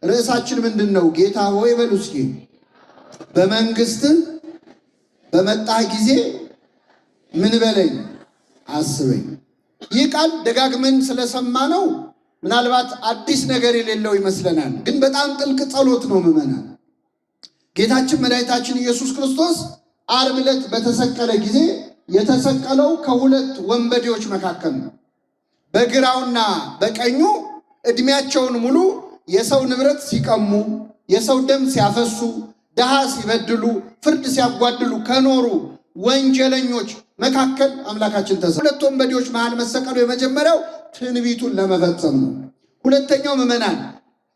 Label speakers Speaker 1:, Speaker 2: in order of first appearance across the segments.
Speaker 1: ርዕሳችን ምንድነው? ጌታ ሆይ በሉ እስኪ በመንግስት በመጣህ ጊዜ ምን በለኝ አስበኝ። ይህ ቃል ደጋግመን ስለሰማነው ምናልባት አዲስ ነገር የሌለው ይመስለናል፣ ግን በጣም ጥልቅ ጸሎት ነው ምዕመናን። ጌታችን መድኃኒታችን ኢየሱስ ክርስቶስ ዓርብ ዕለት በተሰቀለ ጊዜ የተሰቀለው ከሁለት ወንበዴዎች መካከል ነው። በግራውና በቀኙ ዕድሜያቸውን ሙሉ የሰው ንብረት ሲቀሙ፣ የሰው ደም ሲያፈሱ፣ ድሃ ሲበድሉ፣ ፍርድ ሲያጓድሉ ከኖሩ ወንጀለኞች መካከል አምላካችን ተሰቀለ። ሁለት ወንበዴዎች መሃል መሰቀሉ የመጀመሪያው ትንቢቱን ለመፈጸም ነው። ሁለተኛው ምዕመናን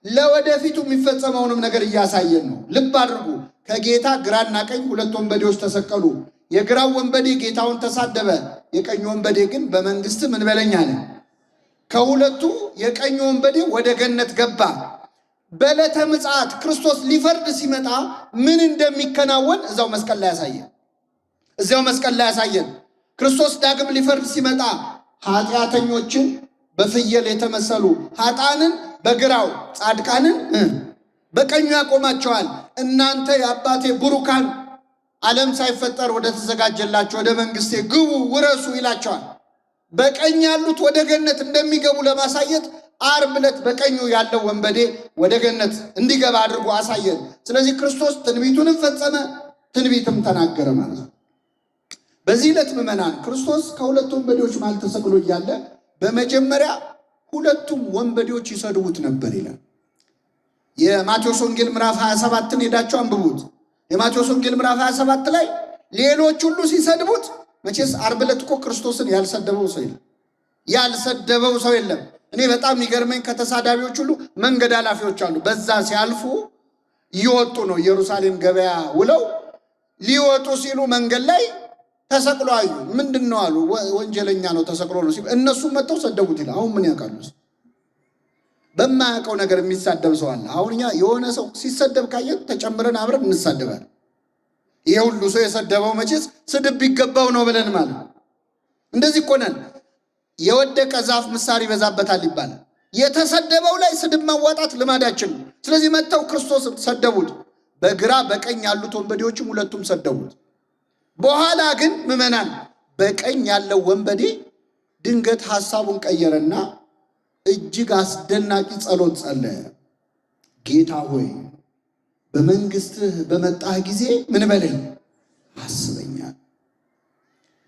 Speaker 1: ለወደፊቱ የሚፈጸመውንም ነገር እያሳየን ነው። ልብ አድርጉ። ከጌታ ግራና ቀኝ ሁለት ወንበዴዎች ተሰቀሉ። የግራው ወንበዴ ጌታውን ተሳደበ፣ የቀኝ ወንበዴ ግን በመንግስት ምን በለኝ አለ። ከሁለቱ የቀኝ ወንበዴ ወደ ገነት ገባ። በዕለተ ምጽአት ክርስቶስ ሊፈርድ ሲመጣ ምን እንደሚከናወን እዛው መስቀል ላይ ያሳየን። እዚያው መስቀል ላይ ያሳየን። ክርስቶስ ዳግም ሊፈርድ ሲመጣ ኃጢአተኞችን በፍየል የተመሰሉ ኃጥአንን በግራው ጻድቃንን በቀኙ ያቆማቸዋል። እናንተ የአባቴ ቡሩካን ዓለም ሳይፈጠር ወደ ተዘጋጀላቸው ወደ መንግስቴ ግቡ ውረሱ ይላቸዋል። በቀኝ ያሉት ወደ ገነት እንደሚገቡ ለማሳየት ዓርብ ዕለት በቀኙ ያለው ወንበዴ ወደ ገነት እንዲገባ አድርጎ አሳየን። ስለዚህ ክርስቶስ ትንቢቱንም ፈጸመ፣ ትንቢትም ተናገረ ማለት ነው። በዚህ ዕለት ምዕመናን ክርስቶስ ከሁለት ወንበዴዎች መሃል ተሰቅሎ እያለ በመጀመሪያ ሁለቱም ወንበዴዎች ይሰድቡት ነበር ይላል። የማቴዎስ ወንጌል ምዕራፍ 27ን ሄዳችሁ አንብቡት። የማቴዎስ ወንጌል ምዕራፍ 27 ላይ ሌሎች ሁሉ ሲሰድቡት፣ መቼስ ዓርብ ዕለት እኮ ክርስቶስን ያልሰደበው ሰው የለም። እኔ በጣም የሚገርመኝ ከተሳዳቢዎች ሁሉ መንገድ ኃላፊዎች አሉ። በዛ ሲያልፉ እየወጡ ነው፣ ኢየሩሳሌም ገበያ ውለው ሊወጡ ሲሉ መንገድ ላይ ተሰቅሎ አዩ። ምንድን ነው አሉ። ወንጀለኛ ነው ተሰቅሎ ነው ሲሉ እነሱም መጥተው ሰደቡት ይላል። አሁን ምን ያውቃሉ? በማያውቀው ነገር የሚሳደብ ሰው አለ። አሁን እኛ የሆነ ሰው ሲሰደብ ካየን ተጨምረን አብረን እንሳደባለን። ይሄ ሁሉ ሰው የሰደበው መቼስ ስድብ ቢገባው ነው ብለን ማለት ነው። እንደዚህ እኮ ነን። የወደቀ ዛፍ ምሳር ይበዛበታል ይባላል። የተሰደበው ላይ ስድብ ማዋጣት ልማዳችን ነው። ስለዚህ መጥተው ክርስቶስ ሰደቡት። በግራ በቀኝ ያሉት ወንበዴዎችም ሁለቱም ሰደቡት። በኋላ ግን ምዕመናን በቀኝ ያለው ወንበዴ ድንገት ሐሳቡን ቀየረና እጅግ አስደናቂ ጸሎት ጸለየ። ጌታ ሆይ በመንግስትህ በመጣህ ጊዜ ምን በለኝ አስበኛል።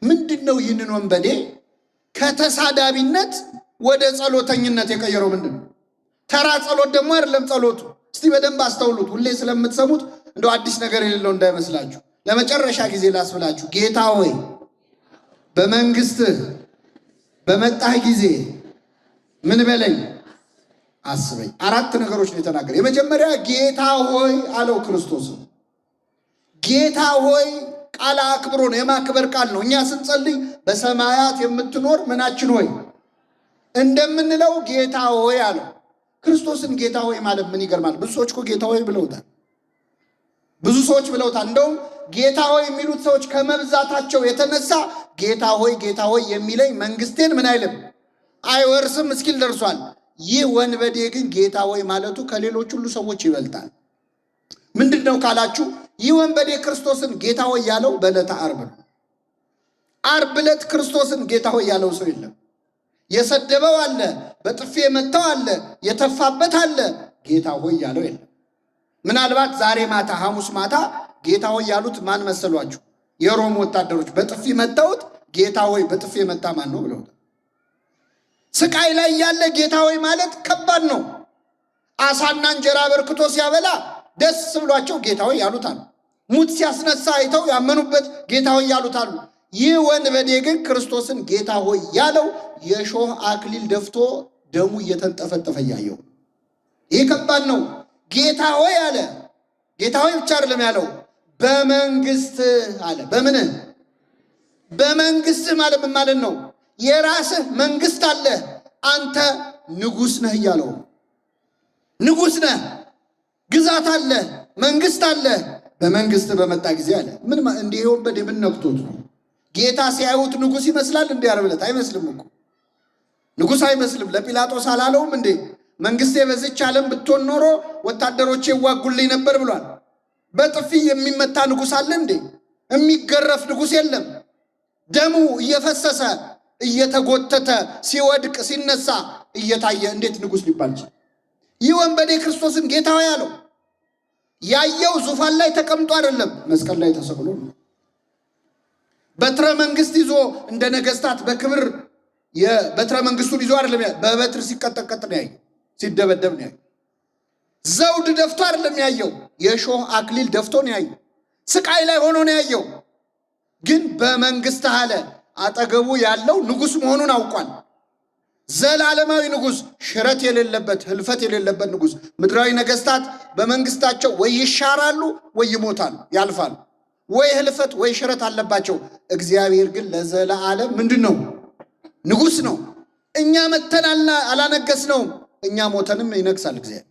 Speaker 1: ምንድነው ይህንን ወንበዴ ከተሳዳቢነት ወደ ጸሎተኝነት የቀየረው? ምንድነው? ተራ ጸሎት ደግሞ አይደለም ጸሎቱ። እስቲ በደንብ አስተውሉት። ሁሌ ስለምትሰሙት እንደው አዲስ ነገር የሌለው እንዳይመስላችሁ። ለመጨረሻ ጊዜ ላስብላችሁ። ጌታ ሆይ በመንግስትህ በመጣህ ጊዜ ምን በለኝ አስበኝ። አራት ነገሮች ነው የተናገረ። የመጀመሪያ ጌታ ሆይ አለው ክርስቶስ። ጌታ ሆይ ቃል አክብሮ ነው፣ የማክበር ቃል ነው። እኛ ስንጸልይ በሰማያት የምትኖር ምናችን ሆይ እንደምንለው ጌታ ሆይ አለው። ክርስቶስን ጌታ ሆይ ማለት ምን ይገርማል። ብዙ ሰዎች እኮ ጌታ ሆይ ብለውታል። ብዙ ሰዎች ብለውታል። እንደውም ጌታ ሆይ የሚሉት ሰዎች ከመብዛታቸው የተነሳ ጌታ ሆይ የሚለኝ መንግስቴን ምን አይልም አይወርስም እስኪል ደርሷል። ይህ ወንበዴ ግን ጌታ ሆይ ማለቱ ከሌሎች ሁሉ ሰዎች ይበልጣል። ምንድነው ካላችሁ፣ ይህ ወንበዴ ክርስቶስን ጌታ ሆይ ያለው በዕለተ ዓርብ ነው። ዓርብ ዕለት ክርስቶስን ጌታ ሆይ ያለው ሰው የለም። የሰደበው አለ፣ በጥፊ የመታው አለ፣ የተፋበት አለ። ጌታ ሆይ ያለው የለም። ምናልባት ዛሬ ማታ ሐሙስ ማታ ጌታ ሆይ ያሉት ማን መሰሏችሁ? የሮም ወታደሮች በጥፊ መታውት ጌታ ሆይ በጥፊ የመታ ማን ነው ብለውታል። ስቃይ ላይ ያለ ጌታ ሆይ ማለት ከባድ ነው። አሳና እንጀራ በርክቶ ሲያበላ ደስ ብሏቸው ጌታ ሆይ ያሉታል። ሙት ሲያስነሳ አይተው ያመኑበት ጌታ ሆይ ያሉታል። ይህ ወንበዴ ግን ክርስቶስን ጌታ ሆይ ያለው የሾህ አክሊል ደፍቶ ደሙ እየተንጠፈጠፈ ያየው። ይህ ከባድ ነው። ጌታ ሆይ አለ። ጌታ ሆይ ብቻ አይደለም ያለው፣ በመንግስት አለ። በምን በመንግስት ማለት ምን ማለት ነው? የራስህ መንግስት አለ፣ አንተ ንጉስ ነህ እያለው። ንጉስ ነህ፣ ግዛት አለ፣ መንግስት አለ። በመንግስት በመጣ ጊዜ አለ። ምን እንዲህ ወንበዴ ምን ነክቶት ነው? ጌታ ሲያዩት ንጉስ ይመስላል እንዴ? ዓርብ ዕለት አይመስልም እኮ ንጉስ አይመስልም። ለጲላጦስ አላለውም እንዴ? መንግስቴ በዚች ዓለም ብትሆን ኖሮ ወታደሮቼ ይዋጉልኝ ነበር ብሏል። በጥፊ የሚመታ ንጉሥ አለ እንዴ? የሚገረፍ ንጉሥ የለም። ደሙ እየፈሰሰ እየተጎተተ ሲወድቅ ሲነሳ እየታየ እንዴት ንጉሥ ሊባል ይችላል? ይህ ወንበዴ ክርስቶስን ጌታ ያለው ያየው ዙፋን ላይ ተቀምጦ አይደለም፣ መስቀል ላይ ተሰቅሎ ነው። በትረ መንግስት ይዞ እንደ ነገስታት በክብር የበትረ መንግስቱን ይዞ አይደለም፣ በበትር ሲቀጠቀጥ ነው ያየው፣ ሲደበደብ ነው ያየው። ዘውድ ደፍቶ አይደለም ያየው፣ የሾህ አክሊል ደፍቶ ነው ያየው። ስቃይ ላይ ሆኖ ነው ያየው። ግን በመንግስት አለ አጠገቡ ያለው ንጉሥ መሆኑን አውቋል። ዘላለማዊ ንጉሥ፣ ሽረት የሌለበት ህልፈት የሌለበት ንጉሥ። ምድራዊ ነገስታት በመንግስታቸው ወይ ይሻራሉ ወይ ይሞታሉ፣ ያልፋሉ። ወይ ህልፈት ወይ ሽረት አለባቸው። እግዚአብሔር ግን ለዘላለም ምንድነው? ንጉሥ ነው። እኛ መተን አላነገስነውም፣ እኛ ሞተንም ይነግሳል እግዚአብሔር።